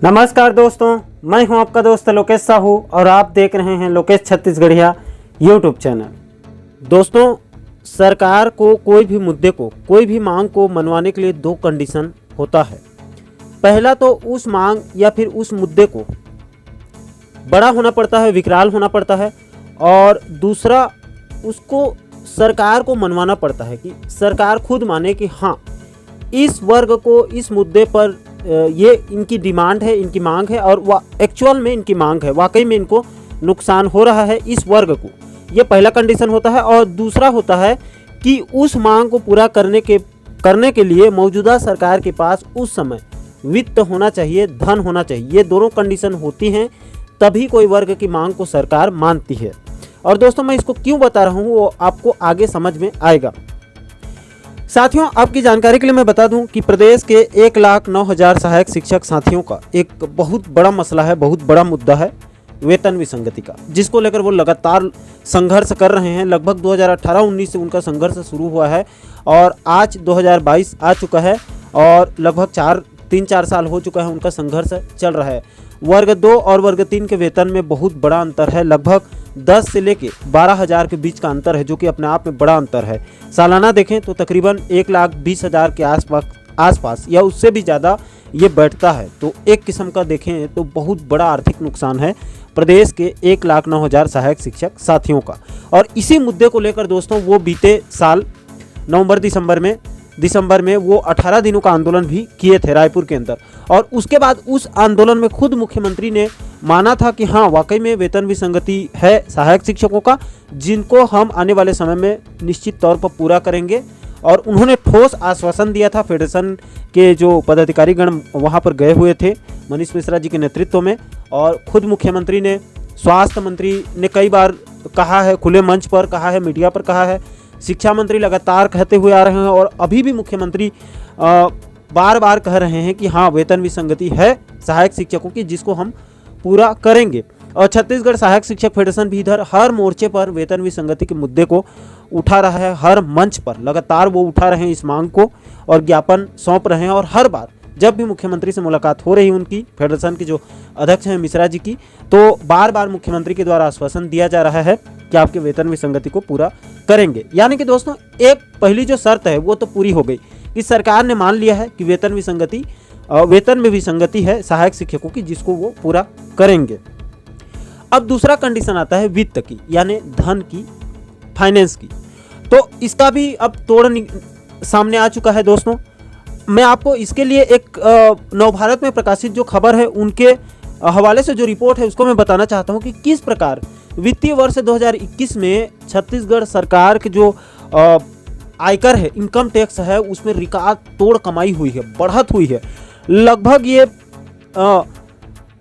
नमस्कार दोस्तों, मैं हूं आपका दोस्त लोकेश साहू और आप देख रहे हैं लोकेश छत्तीसगढ़िया यूट्यूब चैनल। दोस्तों, सरकार को कोई भी मुद्दे को, कोई भी मांग को मनवाने के लिए दो कंडीशन होता है। पहला तो उस मांग या फिर उस मुद्दे को बड़ा होना पड़ता है, विकराल होना पड़ता है, और दूसरा उसको सरकार को मनवाना पड़ता है कि सरकार खुद माने कि हाँ, इस वर्ग को इस मुद्दे पर ये इनकी डिमांड है, इनकी मांग है और एक्चुअल में इनकी मांग है, वाकई में इनको नुकसान हो रहा है इस वर्ग को। ये पहला कंडीशन होता है। और दूसरा होता है कि उस मांग को पूरा करने के लिए मौजूदा सरकार के पास उस समय वित्त होना चाहिए, धन होना चाहिए। ये दोनों कंडीशन होती हैं, तभी कोई वर्ग की मांग को सरकार मानती है। और दोस्तों, मैं इसको क्यों बता रहा हूँ वो आपको आगे समझ में आएगा। साथियों, आपकी जानकारी के लिए मैं बता दूं कि प्रदेश के 1,09,000 सहायक शिक्षक साथियों का एक बहुत बड़ा मसला है, बहुत बड़ा मुद्दा है वेतन विसंगति का, जिसको लेकर वो लगातार संघर्ष कर रहे हैं। लगभग 2018-19 से उनका संघर्ष शुरू हुआ है और आज 2022 आ चुका है और लगभग 3-4 साल हो चुका है उनका संघर्ष चल रहा है। वर्ग 2 और वर्ग 3 के वेतन में बहुत बड़ा अंतर है। लगभग 10 से लेके 12,000 के बीच का अंतर है, जो कि अपने आप में बड़ा अंतर है। सालाना देखें तो तकरीबन 1,20,000 के आसपास या उससे भी ज़्यादा ये बैठता है। तो एक किस्म का देखें तो बहुत बड़ा आर्थिक नुकसान है प्रदेश के 1,09,000 सहायक शिक्षक साथियों का। और इसी मुद्दे को लेकर दोस्तों, वो बीते साल दिसंबर में वो 18 दिनों का आंदोलन भी किए थे रायपुर के अंदर। और उसके बाद उस आंदोलन में खुद मुख्यमंत्री ने माना था कि हाँ, वाकई में वेतन विसंगति है सहायक शिक्षकों का, जिनको हम आने वाले समय में निश्चित तौर पर पूरा करेंगे। और उन्होंने ठोस आश्वासन दिया था। फेडरेशन के जो पदाधिकारीगण वहाँ पर गए हुए थे मनीष मिश्रा जी के नेतृत्व में, और खुद मुख्यमंत्री ने, स्वास्थ्य मंत्री ने कई बार कहा है, खुले मंच पर कहा है, मीडिया पर कहा है, शिक्षा मंत्री लगातार कहते हुए आ रहे हैं और अभी भी मुख्यमंत्री बार बार कह रहे हैं कि हाँ, वेतन विसंगति है सहायक शिक्षकों की, जिसको हम पूरा करेंगे। और छत्तीसगढ़ सहायक शिक्षक फेडरेशन भी इधर हर मोर्चे पर वेतन विसंगति के मुद्दे को उठा रहा है। हर मंच पर लगातार वो उठा रहे हैं इस मांग को और ज्ञापन सौंप रहे हैं। और हर बार जब भी मुख्यमंत्री से मुलाकात हो रही है उनकी, फेडरेशन की जो अध्यक्ष हैं मिश्रा जी की, तो बार बार मुख्यमंत्री के द्वारा आश्वासन दिया जा रहा है कि आपके वेतन विसंगति को पूरा करेंगे। यानी कि दोस्तों, एक पहली जो शर्त है वो तो पूरी हो गई कि सरकार ने मान लिया है कि वेतन में विसंगति है सहायक शिक्षकों की, जिसको वो पूरा करेंगे। अब दूसरा कंडीशन आता है वित्त की, यानी धन की, फाइनेंस की। तो इसका भी अब तोड़ सामने आ चुका है दोस्तों। मैं आपको इसके लिए एक नवभारत में प्रकाशित जो खबर है उनके हवाले से जो रिपोर्ट है उसको मैं बताना चाहता हूं कि किस प्रकार वित्तीय वर्ष 2021 में छत्तीसगढ़ सरकार के जो आयकर है, इनकम टैक्स है, उसमें रिकॉर्ड तोड़ कमाई हुई है, बढ़त हुई है। लगभग ये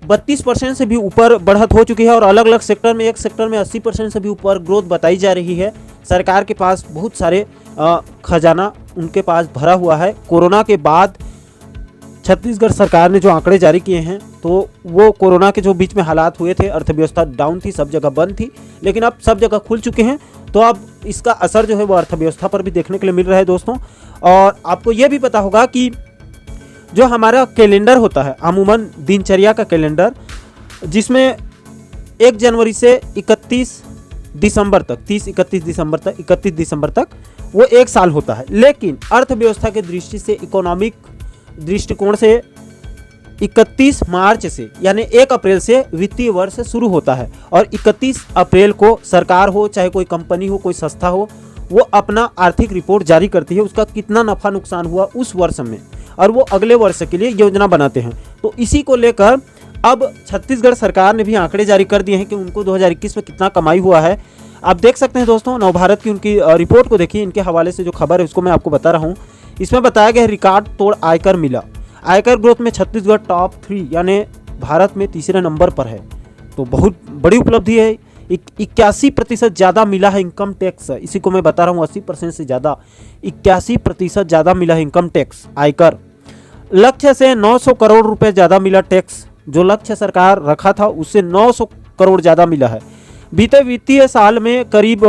32% से भी ऊपर बढ़त हो चुकी है और अलग अलग सेक्टर में, एक सेक्टर में 80% से भी ऊपर ग्रोथ बताई जा रही है। सरकार के पास बहुत सारे खजाना उनके पास भरा हुआ है। कोरोना के बाद छत्तीसगढ़ सरकार ने जो आंकड़े जारी किए हैं, तो वो कोरोना के जो बीच में हालात हुए थे, अर्थव्यवस्था डाउन थी, सब जगह बंद थी, लेकिन अब सब जगह खुल चुके हैं। तो अब इसका असर जो है वो अर्थव्यवस्था पर भी देखने के लिए मिल रहा है दोस्तों। और आपको ये भी पता होगा कि जो हमारा कैलेंडर होता है, अमूमन दिनचर्या का कैलेंडर, जिसमें 1 जनवरी से 31 दिसंबर तक वो एक साल होता है। लेकिन अर्थव्यवस्था के दृष्टि से, इकोनॉमिक दृष्टिकोण से 31 मार्च से यानी 1 अप्रैल से वित्तीय वर्ष शुरू होता है। और 31 अप्रैल को सरकार हो, चाहे कोई कंपनी हो, कोई संस्था हो, वो अपना आर्थिक रिपोर्ट जारी करती है, उसका कितना नफा नुकसान हुआ उस वर्ष में, और वो अगले वर्ष के लिए योजना बनाते हैं। तो इसी को लेकर अब छत्तीसगढ़ सरकार ने भी आंकड़े जारी कर दिए हैं कि उनको 2021 में कितना कमाई हुआ है। आप देख सकते हैं दोस्तों, नवभारत की उनकी रिपोर्ट को देखिए। इनके हवाले से जो खबर है उसको मैं आपको बता रहा हूँ। इसमें बताया गया है रिकॉर्ड तोड़ आयकर मिला। आयकर ग्रोथ में छत्तीसगढ़ टॉप 3 यानी भारत में तीसरे नंबर पर है। तो बहुत बड़ी उपलब्धि है। 81% ज़्यादा मिला है इनकम टैक्स, इसी को मैं बता रहा हूँ, 80% से ज़्यादा, 81% ज़्यादा मिला है इनकम टैक्स आयकर। लक्ष्य से 900 करोड़ रुपए ज़्यादा मिला टैक्स, जो लक्ष्य सरकार रखा था उससे 900 करोड़ ज़्यादा मिला है। बीते वित्तीय साल में करीब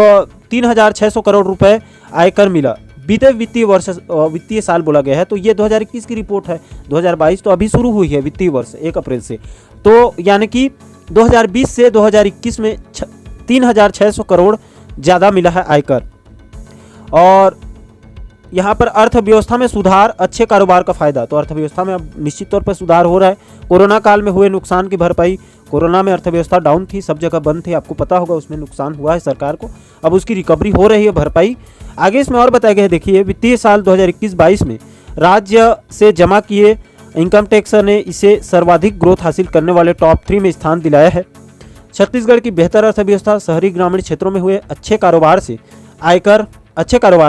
3,600 करोड़ रुपए आयकर मिला, बीते वित्तीय साल बोला गया है, तो ये 2021 की रिपोर्ट है। 2022 तो अभी शुरू हुई है वित्तीय वर्ष 1 अप्रैल से, तो यानी कि 2020 से 2021 में 3,600 करोड़ ज़्यादा मिला है आयकर। और यहाँ पर अर्थव्यवस्था में सुधार, अच्छे कारोबार का फायदा, तो अर्थव्यवस्था में अब निश्चित तौर पर सुधार हो रहा है। कोरोना काल में हुए नुकसान की भरपाई, कोरोना में अर्थव्यवस्था डाउन थी, सब जगह बंद थे, आपको पता होगा, उसमें नुकसान हुआ है सरकार को, अब उसकी रिकवरी हो रही है, भरपाई। आगे इसमें और बताया गया है, देखिए वित्तीय साल 2021-22 में राज्य से जमा किए इनकम टैक्स ने इसे सर्वाधिक ग्रोथ हासिल करने वाले टॉप 3 में स्थान दिलाया है। छत्तीसगढ़ की बेहतर अर्थव्यवस्था, शहरी ग्रामीण क्षेत्रों में हुए अच्छे कारोबार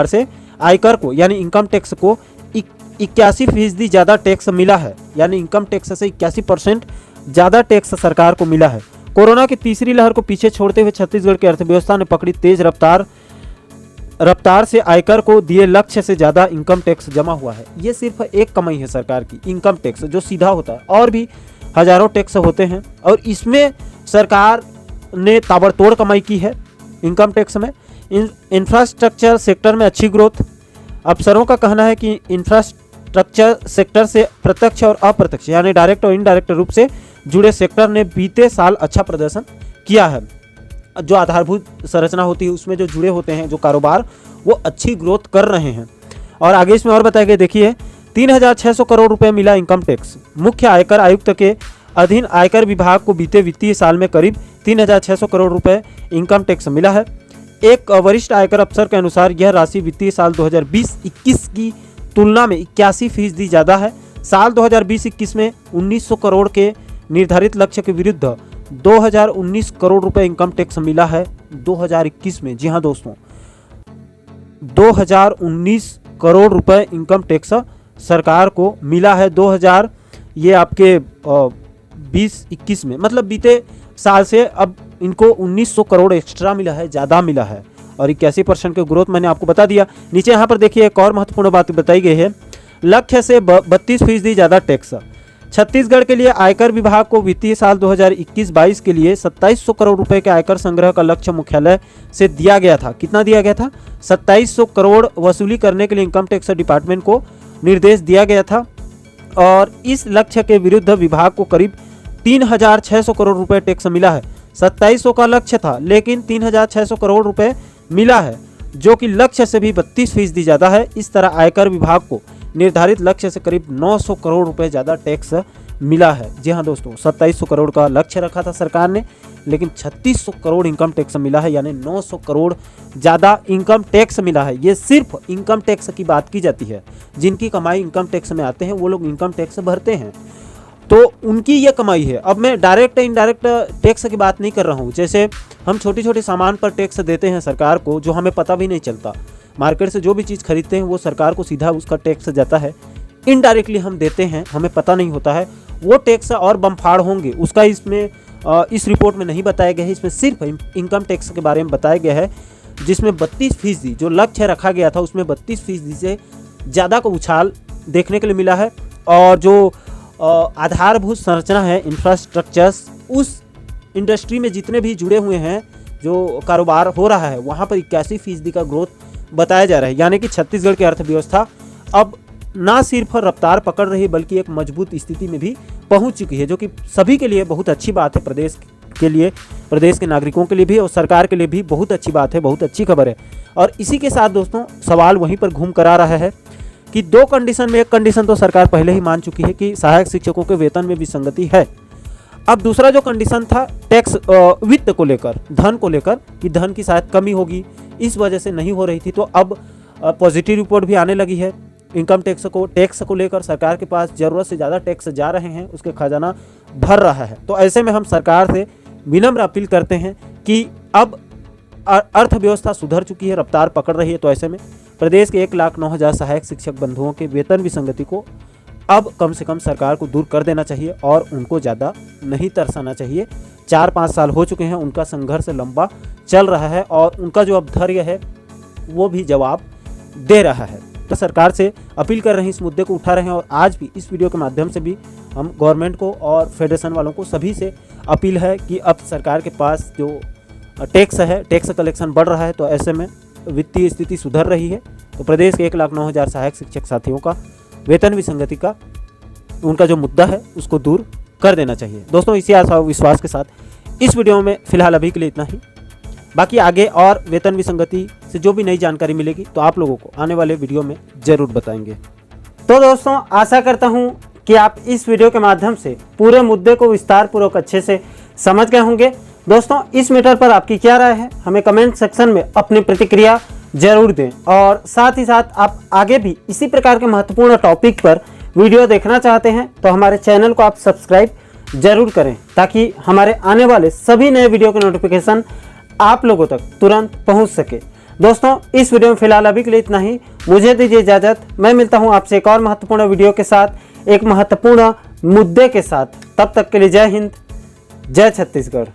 से आयकर को यानी इनकम टैक्स को 81% ज़्यादा टैक्स मिला है, यानी इनकम टैक्स से 81% ज़्यादा टैक्स सरकार को मिला है। कोरोना की तीसरी लहर को पीछे छोड़ते हुए छत्तीसगढ़ की अर्थव्यवस्था ने पकड़ी तेज रफ्तार से आयकर को दिए लक्ष्य से ज़्यादा इनकम टैक्स जमा हुआ है। ये सिर्फ एक कमाई है सरकार की, इनकम टैक्स जो सीधा होता है, और भी हजारों टैक्स होते हैं, और इसमें सरकार ने ताबड़तोड़ कमाई की है इनकम टैक्स में। इंफ्रास्ट्रक्चर सेक्टर में अच्छी ग्रोथ, अफसरों का कहना है कि इंफ्रास्ट्रक्चर सेक्टर से प्रत्यक्ष और अप्रत्यक्ष यानी डायरेक्ट और इनडायरेक्ट रूप से जुड़े सेक्टर ने बीते साल अच्छा प्रदर्शन किया है। जो आधारभूत संरचना होती है उसमें जो जुड़े होते हैं जो कारोबार, वो अच्छी ग्रोथ कर रहे हैं। और आगे इसमें और बताया गया, देखिए 3,600 करोड़ रुपए मिला इनकम टैक्स। मुख्य आयकर आयुक्त के अधीन आयकर विभाग को बीते वित्तीय साल में करीब 3,600 करोड़ रुपए इनकम टैक्स मिला है। एक वरिष्ठ आयकर अफसर के अनुसार यह राशि वित्तीय साल 2020-21 की तुलना में 81% ज़्यादा है। साल 2020-21 में 1,900 करोड़ के निर्धारित लक्ष्य के विरुद्ध 2,019 करोड़ रुपए इनकम टैक्स मिला है 2021 में। जी हाँ दोस्तों, 2,019 करोड़ रुपए इनकम टैक्स सरकार को मिला है ये आपके 20-21 में, मतलब बीते साल से अब इनको 1,900 करोड़ एक्स्ट्रा मिला है, ज़्यादा मिला है, और 81% की ग्रोथ मैंने आपको बता दिया। नीचे यहाँ पर देखिए एक और महत्वपूर्ण बात बताई गई है, लक्ष्य से 32% ज़्यादा टैक्स। छत्तीसगढ़ के लिए आयकर विभाग को वित्तीय साल 2021-22 के लिए 2700 करोड़ रुपए के आयकर संग्रह का लक्ष्य मुख्यालय से दिया गया था। कितना दिया गया था? 2700 करोड़ वसूली करने के लिए इनकम टैक्स डिपार्टमेंट को निर्देश दिया गया था, और इस लक्ष्य के विरुद्ध विभाग को करीब 3,600 करोड़ रुपए टैक्स मिला है। 2700 का लक्ष्य था, लेकिन 3,600 करोड़ रुपए मिला है, जो कि लक्ष्य से भी 32% ज़्यादा है। इस तरह आयकर विभाग को निर्धारित लक्ष्य से करीब 900 करोड़ रुपए ज़्यादा टैक्स मिला है। जी हाँ दोस्तों, 2700 करोड़ का लक्ष्य रखा था सरकार ने, लेकिन 3600 करोड़ इनकम टैक्स मिला है, यानी 900 करोड़ ज़्यादा इनकम टैक्स मिला है। ये सिर्फ इनकम टैक्स की बात की जाती है, जिनकी कमाई इनकम टैक्स में आते हैं वो लोग इनकम टैक्स भरते हैं, तो उनकी ये कमाई है। अब मैं डायरेक्ट इनडायरेक्ट टैक्स की बात नहीं कर रहा हूँ। जैसे हम छोटी छोटी सामान पर टैक्स देते हैं सरकार को, जो हमें पता भी नहीं चलता, मार्केट से जो भी चीज़ खरीदते हैं वो सरकार को सीधा उसका टैक्स जाता है, इनडायरेक्टली हम देते हैं, हमें पता नहीं होता है, वो टैक्स और बमफाड़ होंगे। उसका इसमें इस रिपोर्ट में नहीं बताया गया है, इसमें सिर्फ इनकम टैक्स के बारे में बताया गया है, जिसमें 32% जो लक्ष्य रखा गया था उसमें 32% से ज़्यादा का उछाल देखने के लिए मिला है। और जो आधारभूत संरचना है, इंफ्रास्ट्रक्चर्स, उस इंडस्ट्री में जितने भी जुड़े हुए हैं, जो कारोबार हो रहा है, वहाँ पर 81% का ग्रोथ बताया जा रहा है। यानी कि छत्तीसगढ़ की अर्थव्यवस्था अब ना सिर्फ रफ्तार पकड़ रही बल्कि एक मजबूत स्थिति में भी पहुंच चुकी है, जो कि सभी के लिए बहुत अच्छी बात है, प्रदेश के लिए, प्रदेश के नागरिकों के लिए भी और सरकार के लिए भी बहुत अच्छी बात है, बहुत अच्छी खबर है। और इसी के साथ दोस्तों सवाल वहीं पर घूम कर आ रहा है कि दो कंडीशन में, एक कंडीशन तो सरकार पहले ही मान चुकी है कि सहायक शिक्षकों के वेतन में विसंगति है। अब दूसरा जो कंडीशन था टैक्स वित्त को लेकर, धन को लेकर, कि धन की शायद कमी होगी, इस वजह से नहीं हो रही थी, तो अब पॉजिटिव रिपोर्ट भी आने लगी है। इनकम टैक्स को लेकर सरकार के पास ज़रूरत से ज़्यादा टैक्स जा रहे हैं, उसके खजाना भर रहा है। तो ऐसे में हम सरकार से विनम्र अपील करते हैं कि अब अर्थव्यवस्था सुधर चुकी है, रफ्तार पकड़ रही है, तो ऐसे में प्रदेश के 1,09,000 सहायक शिक्षक बंधुओं के वेतन विसंगति को अब कम से कम सरकार को दूर कर देना चाहिए और उनको ज़्यादा नहीं तरसाना चाहिए। 4-5 साल हो चुके हैं, उनका संघर्ष लंबा चल रहा है और उनका जो अब धैर्य है वो भी जवाब दे रहा है। तो सरकार से अपील कर रहे हैं, इस मुद्दे को उठा रहे हैं। और आज भी इस वीडियो के माध्यम से भी हम गवर्नमेंट को और फेडरेशन वालों को सभी से अपील है कि अब सरकार के पास जो टैक्स है, टैक्स कलेक्शन बढ़ रहा है, तो ऐसे में वित्तीय स्थिति सुधर रही है तो प्रदेश के 1,09,000 सहायक शिक्षक साथियों का वेतन विसंगति का उनका जो मुद्दा है उसको दूर कर देना चाहिए। दोस्तों इसी आशा विश्वास के साथ इस वीडियो में फिलहाल अभी के लिए इतना ही। बाकी आगे और वेतन विसंगति से जो भी नई जानकारी मिलेगी तो आप लोगों को आने वाले वीडियो में ज़रूर बताएंगे। तो दोस्तों आशा करता हूं कि आप इस वीडियो के माध्यम से पूरे मुद्दे को विस्तार पूर्वक अच्छे से समझ गए होंगे। दोस्तों इस मैटर पर आपकी क्या राय है हमें कमेंट सेक्शन में अपनी प्रतिक्रिया जरूर दें, और साथ ही साथ आप आगे भी इसी प्रकार के महत्वपूर्ण टॉपिक पर वीडियो देखना चाहते हैं तो हमारे चैनल को आप सब्सक्राइब जरूर करें, ताकि हमारे आने वाले सभी नए वीडियो के नोटिफिकेशन आप लोगों तक तुरंत पहुंच सके। दोस्तों इस वीडियो में फिलहाल अभी के लिए इतना ही। मुझे दीजिए इजाज़त। मैं मिलता हूं आपसे एक और महत्वपूर्ण वीडियो के साथ, एक महत्वपूर्ण मुद्दे के साथ। तब तक के लिए जय हिंद, जय छत्तीसगढ़।